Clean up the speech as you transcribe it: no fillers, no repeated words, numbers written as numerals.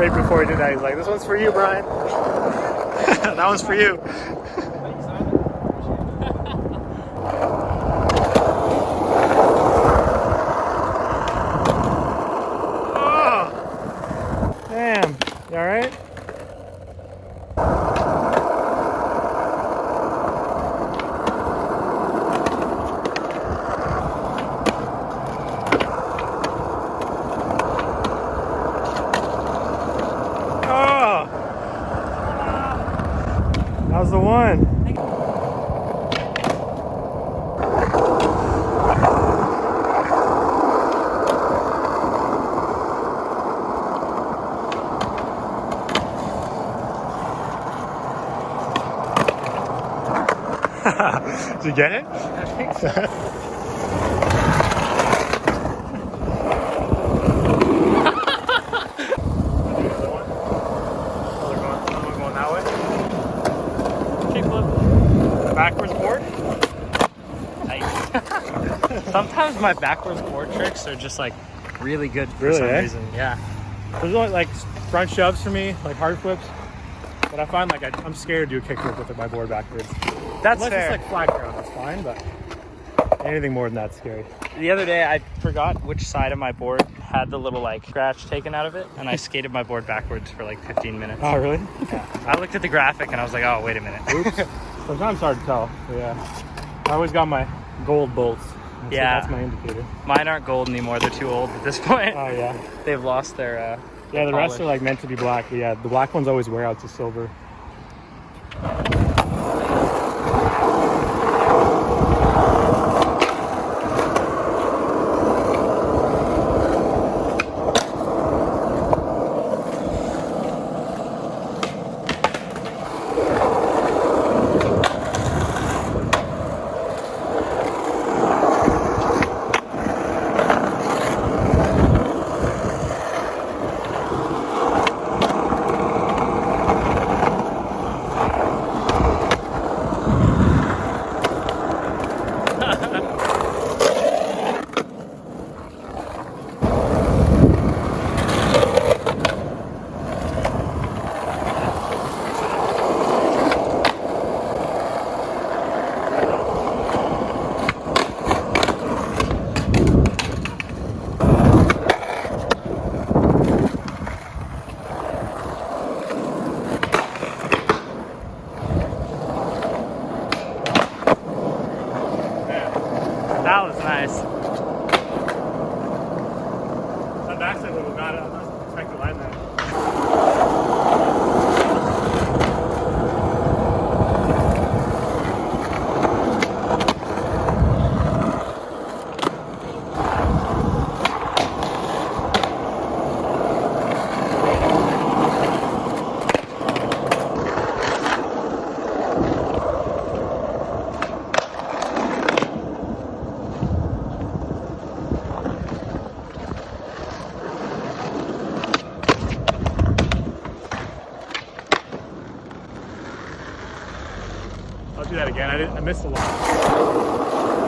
right before he did that, he's like, "This one's for you, Brian." That one's for you. Oh, damn. You all right? That was the one. Did you get it? I think so. Backwards board? Nice. Sometimes my backwards board tricks are just like really good for Really, some eh? reason. Yeah. There's only like front shoves for me, like hard flips. But I find like I'm scared to do a kickflip with my board backwards. That's Unless fair. it's like flat ground, that's fine, but anything more than that's scary. The other day I forgot which side of my board had the little like scratch taken out of it, and I skated my board backwards for like 15 minutes. Oh, really? Yeah. I looked at the graphic and I was like, oh, wait a minute. Oops. Sometimes it's hard to tell. But yeah. I always got my gold bolts. So Yeah. that's my indicator. Mine aren't gold anymore. They're too old at this point. Oh, yeah. They've lost their Yeah, the rest polish. are like meant to be black. But yeah, the black ones always wear out to silver. That was nice. That backside little got it. I was expecting to land that. I'll do that again. I missed a lot.